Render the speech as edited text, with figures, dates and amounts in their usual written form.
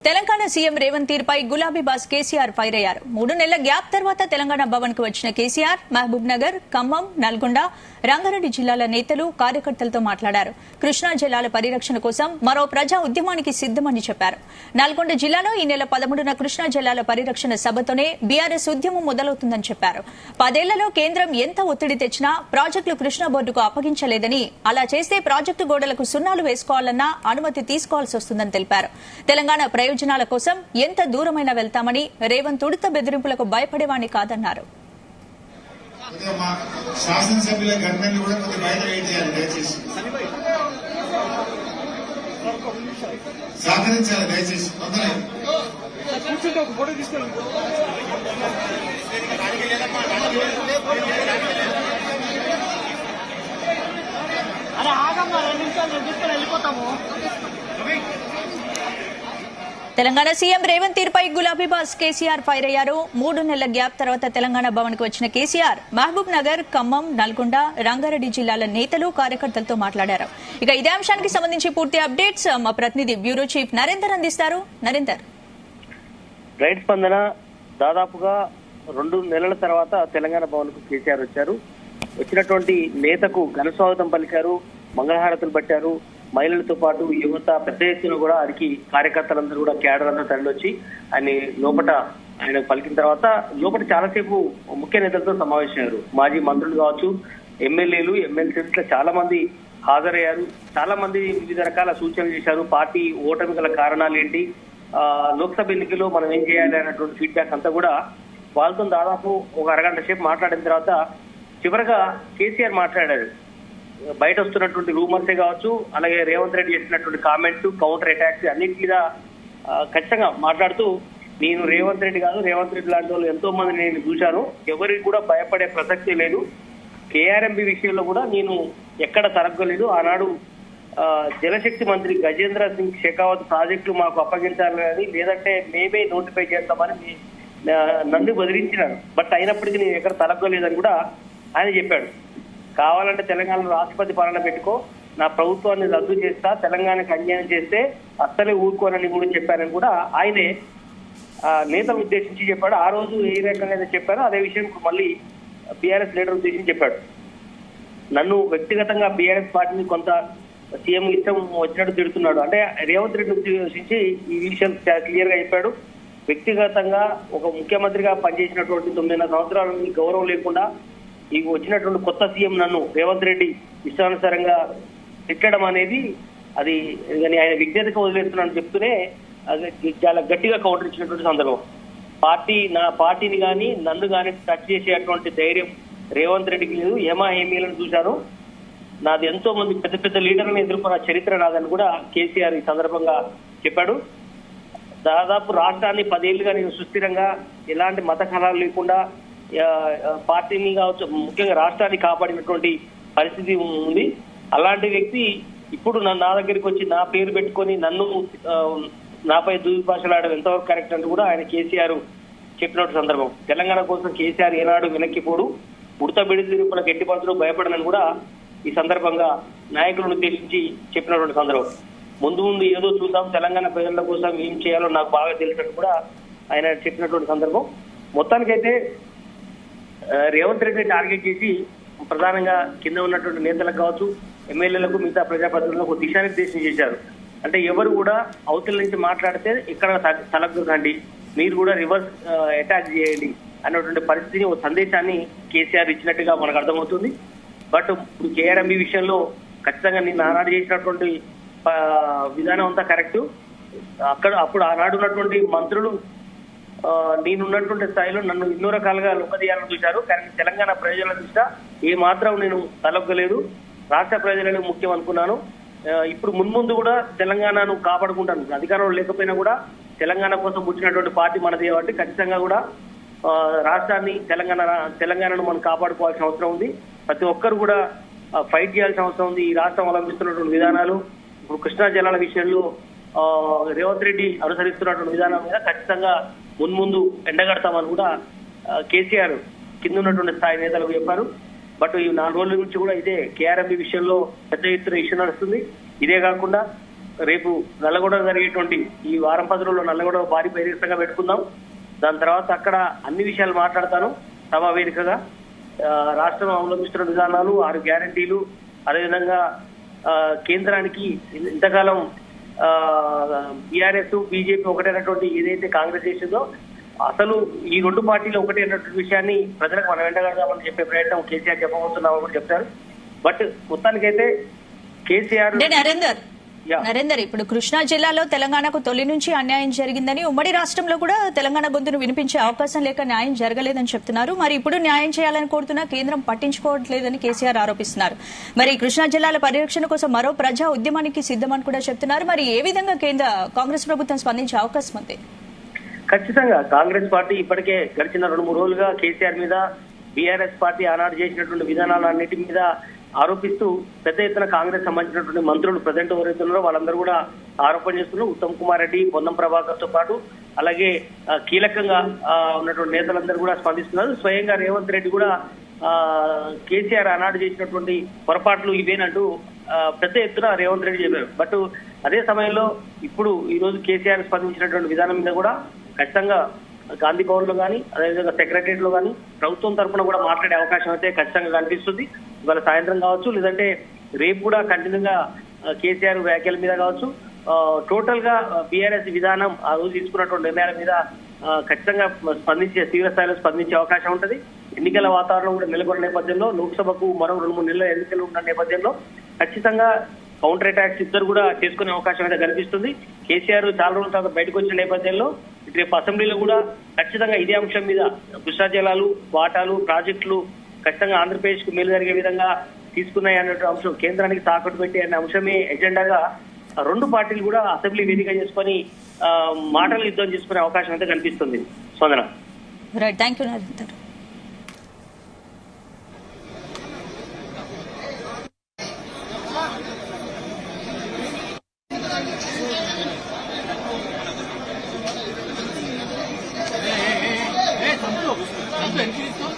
Telangana CM Revanth తీరుపై గులాబీ boss KCR fire అయ్యారు. 3 నెలల గ్యాప్ తర్వాత తెలంగాణ భవన్ కు వచ్చిన కేసీఆర్ మహబూబ్ నగర్, ఖమ్మం, నల్గొండ, రంగారెడ్డి జిల్లాల నేతలు, కార్యకర్తలతో మాట్లాడారు. కృష్ణా జలాల పరిరక్షణ కోసం మరో ప్రజా ఉద్యమానికి సిద్దమని చెప్పారు. నల్గొండ జిల్లాలో ఈ నెల 13న కృష్ణా జలాల పరిరక్షణ సభతోనే బీఆర్ఎస్ ఉద్యమం మొదలవుతుందని చెప్పారు. 10 ఏళ్లలో కేంద్రం ఎంత ఒత్తిడి తెచ్చినా ప్రాజెక్టులు కృష్ణా బోర్డుకు అప్పగించలేదని, అలా చేస్తే ప్రాజెక్టు గోడలకు సున్నాలు వేసుకోవాలన్నా అనుమతి తీసుకోవాల్సి వస్తుందని తెలిపారు. తెలంగాణ ప్రయోజనాల కోసం ఎంత దూరమైనా వెళ్తామని, రేవంత్ ఉడత బెదిరింపులకు భయపడేవాణ్ణి కాదన్నారు. శాసనసభ్యుల గవర్నమెంట్ కూడా కొద్దిగా బయట వెయిట్ చేయాలి, దయచేసి సహకరించాలి, దయచేసి తొందరగా అరే ఆగమ్మా 2 నిమిషాలు తీసుకొని వెళ్ళిపోతాము. తెలంగాణ సీఎం రేవంత్ తీరుపై గులాబీ బాస్ కేసీఆర్ ఫైర్ అయ్యారు. 3 నెలల గ్యాప్ తర్వాత తెలంగాణ భవన్ కు వచ్చిన కేసీఆర్ మహబూబ్ నగర్, ఖమ్మం, నల్గొండ, రంగారెడ్డి జిల్లాల నేతలు, కార్యకర్తలతో మాట్లాడారు. ఇక ఇదే అంశానికి సంబంధించి పూర్తి అప్డేట్స్ మా ప్రతినిధి బ్యూరో చీఫ్ నరేందర్ అందిస్తారు. నరేందర్, రైట్ స్పందన, దాదాపుగా 2 నెలల తర్వాత తెలంగాణ భవన్ కు కేసీఆర్ వచ్చారు. వచ్చినటువంటి నేతకు ఘన స్వాగతం పలికారు, మంగళహారతులు పట్టారు. మహిళలతో పాటు యువత పెద్ద ఎత్తున కూడా ఆయనకి కార్యకర్తలందరూ కూడా క్యాడర్ అంతా తరలివచ్చి ఆయన లోపల ఆయన పలికిన తర్వాత లోపల చాలాసేపు ముఖ్య నేతలతో సమావేశమయ్యారు. మాజీ మంత్రులు కావచ్చు, ఎమ్మెల్యేలు, ఎమ్మెల్సీలు చాలా మంది హాజరయ్యారు. చాలా మంది వివిధ రకాల సూచనలు చేశారు. పార్టీ ఓటమి గల కారణాలు ఏంటి, లోక్సభ ఎన్నికల్లో మనం ఏం చేయాలి అన్నటువంటి ఫీడ్బ్యాక్ అంతా కూడా వాళ్ళతో దాదాపు ఒక అరగంట సేపు మాట్లాడిన తర్వాత చివరగా కేసీఆర్ మాట్లాడారు. బయట వస్తున్నటువంటి రూమర్సే కావచ్చు, అలాగే రేవంత్ రెడ్డి చేసినటువంటి కామెంట్స్, కౌంటర్ అటాక్స్ అన్నిటి మీద ఖచ్చితంగా మాట్లాడుతూ, నేను రేవంత్ రెడ్డి కాదు, రేవంత్ రెడ్డి లాంటి వాళ్ళు ఎంతో మంది నేను చూశాను, ఎవరికి కూడా భయపడే ప్రసక్తి లేదు. కేఆర్ఎంబీ విషయంలో కూడా నేను ఎక్కడ తరగలేదు. ఆనాడు జలశక్తి మంత్రి గజేంద్ర సింగ్ షెకావత్ ప్రాజెక్టులు మాకు అప్పగించాలని, లేదంటే మేమే నోటిఫై చేస్తామని నన్ను బెదిరించినారు. బట్ అయినప్పటికీ నేను ఎక్కడ తరగలేదని కూడా ఆయన చెప్పాడు. కావాలంటే తెలంగాణలో రాష్ట్రపతి పాలన పెట్టుకో, నా ప్రభుత్వాన్ని రద్దు చేస్తా, తెలంగాణకు అన్యాయం చేస్తే అస్సలే ఊరుకోనని కూడా చెప్పారని కూడా ఆయనే నేతలు ఉద్దేశించి చెప్పాడు. ఆ రోజు ఏ రకంగా అయితే చెప్పారో అదే విషయం మళ్ళీ బీఆర్ఎస్ లీడర్ ఉద్దేశించి చెప్పాడు. నన్ను వ్యక్తిగతంగా బీఆర్ఎస్ పార్టీని కొంత సీఎం ఇష్టం వచ్చినట్టు తిడుతున్నాడు అంటే రేవంత్ రెడ్డి ఉద్దేశించి ఈ విషయం క్లియర్ గా చెప్పాడు. వ్యక్తిగతంగా ఒక ముఖ్యమంత్రిగా పనిచేసినటువంటి 9.5 సంవత్సరాల గౌరవం లేకుండా ఈ వచ్చినటువంటి కొత్త సీఎం నన్ను రేవంత్ రెడ్డి ఇష్టానుసారంగా తిట్టడం అనేది అది ఆయన విజ్ఞతకు వదిలేస్తున్నానని చెప్తూనే అది చాలా గట్టిగా కౌంటర్ ఇచ్చినటువంటి సందర్భం. నా పార్టీని కానీ నన్ను కానీ టచ్ చేసేటువంటి ధైర్యం రేవంత్ రెడ్డికి లేదు. హేమీలను చూశాను, నాది ఎంతో మంది పెద్ద పెద్ద లీడర్లను ఎదుర్కొన్న చరిత్ర నాదని కూడా కేసీఆర్ ఈ సందర్భంగా చెప్పాడు. దాదాపు రాష్ట్రాన్ని 10 ఏళ్లుగా నేను సుస్థిరంగా ఎలాంటి మత కళాలు లేకుండా పార్టీని కావచ్చు, ముఖ్యంగా రాష్ట్రాన్ని కాపాడినటువంటి పరిస్థితి ఉంది. అలాంటి వ్యక్తి ఇప్పుడు నా దగ్గరికి వచ్చి నా పేరు పెట్టుకొని నన్ను నాపై దుర్భాషలాడడం ఎంతవరకు కరెక్ట్ అంటూ కూడా ఆయన కేసీఆర్ చెప్పినటువంటి సందర్భం. తెలంగాణ కోసం కేసీఆర్ ఏనాడు వెనక్కిపోడు, ఉడత బెదిరింపులకు ఎట్టి పరిస్థితుల్లో భయపడనని కూడా ఈ సందర్భంగా నాయకులను ఉద్దేశించి చెప్పినటువంటి సందర్భం. ముందు ఏదో చూద్దాం, తెలంగాణ ప్రజల కోసం ఏం చేయాలో నాకు బాగా తెలిసినట్టు కూడా ఆయన చెప్పినటువంటి సందర్భం. మొత్తానికైతే రేవంత్ రెడ్డి టార్గెట్ చేసి ప్రధానంగా కింద ఉన్నటువంటి నేతలకు కావచ్చు, ఎమ్మెల్యేలకు, మిగతా ప్రజాప్రతినిధులకు దిశానిర్దేశం చేశారు. అంటే ఎవరు కూడా అవతల నుంచి మాట్లాడితే ఇక్కడ తలగ్గుకండి, మీరు కూడా రివర్స్ అటాక్ చేయండి అన్నటువంటి పరిస్థితిని, ఒక సందేశాన్ని కేసీఆర్ ఇచ్చినట్టుగా మనకు అర్థమవుతుంది. బట్ ఇప్పుడు కేఆర్ఎంబీ విషయంలో ఖచ్చితంగా నిన్న ఆనాడు చేసినటువంటి విధానం అంతా కరెక్ట్. అప్పుడు ఆనాడు ఉన్నటువంటి మంత్రులు నేనున్నటువంటి స్థాయిలో నన్ను ఎన్నో రకాలుగా లొంగదీయాలని చూశారు. కానీ తెలంగాణ ప్రజల దృష్ట్యా ఏ మాత్రం నేను తలొగ్గలేదు, రాష్ట్ర ప్రజలను ముఖ్యం అనుకున్నాను. ఇప్పుడు మున్ముందు కూడా తెలంగాణను కాపాడుకుంటాను. అధికారంలో లేకపోయినా కూడా తెలంగాణ కోసం పుట్టినటువంటి పార్టీ మనది కాబట్టి ఖచ్చితంగా కూడా రాష్ట్రాన్ని తెలంగాణను మనం కాపాడుకోవాల్సిన అవసరం ఉంది. ప్రతి ఒక్కరు కూడా ఫైట్ చేయాల్సిన అవసరం ఉంది. ఈ రాష్ట్రం అవలంబిస్తున్నటువంటి విధానాలు, ఇప్పుడు కృష్ణా జలాల విషయంలో రేవంత్ రెడ్డి అనుసరిస్తున్నటువంటి విధానం మీద ఖచ్చితంగా మున్ముందు ఎండగడతామని కూడా కేసీఆర్ కింద ఉన్నటువంటి స్థాయి నేతలకు చెప్పారు. బట్ ఈ 4 రోజుల నుంచి కూడా ఇదే కేఆర్ఎంబీ విషయంలో పెద్ద ఎత్తున ఇష్యూ నడుస్తుంది. ఇదే కాకుండా రేపు నల్లగొండ జరిగేటువంటి ఈ వారం 10 రోజుల్లో నల్లగొండ భారీ బహిరంగంగా పెట్టుకుందాం. దాని తర్వాత అక్కడ అన్ని విషయాలు మాట్లాడతాను సభా వేదికగా. రాష్ట్రం అవలంబిస్తున్న విధానాలు, 6 గ్యారంటీలు, అదేవిధంగా కేంద్రానికి ఇంతకాలం బీఆర్ఎస్ బీజేపీ ఒకటైనటువంటి ఏదైతే కాంగ్రెస్ చేసిందో అసలు ఈ 2 పార్టీలు ఒకటే అన్నటువంటి విషయాన్ని ప్రజలకు మనం వెంటగడదామని చెప్పే ప్రయత్నం కేసీఆర్ చెప్పబోతున్నామని కూడా చెప్తారు. బట్ మొత్తానికైతే కేసీఆర్ నరేందర్, ఇప్పుడు కృష్ణా జిల్లాలో తెలంగాణకు తొలి నుంచి అన్యాయం జరిగిందని, ఉమ్మడి రాష్ట్రంలో కూడా తెలంగాణ గొంతును వినిపించే అవకాశం లేక న్యాయం జరగలేదని చెప్తున్నారు. మరి ఇప్పుడు న్యాయం చేయాలని కోరుతున్నా కేంద్రం పట్టించుకోవట్లేదని కేసీఆర్ ఆరోపిస్తున్నారు. మరి కృష్ణా జిల్లాల పరిరక్షణ కోసం మరో ప్రజా ఉద్యమానికి సిద్దమని కూడా చెప్తున్నారు. మరి ఏ విధంగా కాంగ్రెస్ ప్రభుత్వం స్పందించే అవకాశం ఉంది? ఖచ్చితంగా కాంగ్రెస్ పార్టీ ఇప్పటికే గడిచిన 2-3 రోజులుగా కేసీఆర్ మీద, బీఆర్ఎస్ పార్టీ ఆనాడు చేసినటువంటి విధానాలన్నిటి మీద ఆరోపిస్తూ పెద్ద ఎత్తున కాంగ్రెస్ సంబంధించినటువంటి మంత్రులు ప్రజెంట్ ఎవరైతున్నారో వాళ్ళందరూ కూడా ఆరోపణ చేస్తున్నారు. ఉత్తమ్ కుమార్ రెడ్డి, పొన్నం ప్రభాకర్ తో పాటు అలాగే కీలకంగా ఉన్నటువంటి నేతలందరూ కూడా స్పందిస్తున్నారు. స్వయంగా రేవంత్ రెడ్డి కూడా కేసీఆర్ ఆనాడు చేసినటువంటి పొరపాట్లు ఇవేనంటూ పెద్ద ఎత్తున రేవంత్ రెడ్డి చెప్పారు. బట్ అదే సమయంలో ఇప్పుడు ఈ రోజు కేసీఆర్ స్పందించినటువంటి విధానం మీద కూడా ఖచ్చితంగా గాంధీ భవన్ లో కానీ, అదేవిధంగా సెక్రటరియట్ లో కానీ ప్రభుత్వం తరఫున కూడా మాట్లాడే అవకాశం అయితే ఖచ్చితంగా కనిపిస్తుంది. ఇవాళ సాయంత్రం కావచ్చు, లేదంటే రేపు కూడా కంటిన్యూగా కేసీఆర్ వ్యాఖ్యల మీద కావచ్చు, టోటల్ గా బీఆర్ఎస్ విధానం ఆ రోజు తీసుకున్నటువంటి నిర్ణయాల మీద ఖచ్చితంగా తీవ్ర స్థాయిలో స్పందించే అవకాశం ఉంటుంది. ఎన్నికల వాతావరణం కూడా నెలకొన్న నేపథ్యంలో, లోక్సభకు మరో 2-3 నెలల ఎన్నికలు ఉన్న నేపథ్యంలో ఖచ్చితంగా కౌంటర్ అటాక్స్ ఇద్దరు కూడా చేసుకునే అవకాశం అయితే కనిపిస్తుంది. కేసీఆర్ చాలా రోజుల తర్వాత బయటకు వచ్చిన నేపథ్యంలో రేపు అసెంబ్లీలో కూడా ఖచ్చితంగా ఇదే అంశం మీద కృష్ణా జలాలు, వాటాలు, ప్రాజెక్టులు ఖచ్చితంగా ఆంధ్రప్రదేశ్ కు మేలు జరిగే విధంగా తీసుకున్నాయి అనే అంశం, కేంద్రానికి తాకట్టు పెట్టి అనే అంశమే ఎజెండాగా 2 పార్టీలు కూడా అసెంబ్లీ వేదిక చేసుకుని మాటలు యుద్ధం చేసుకునే అవకాశం అయితే కనిపిస్తుంది. స్పందన. Thank you Narender. ఎంత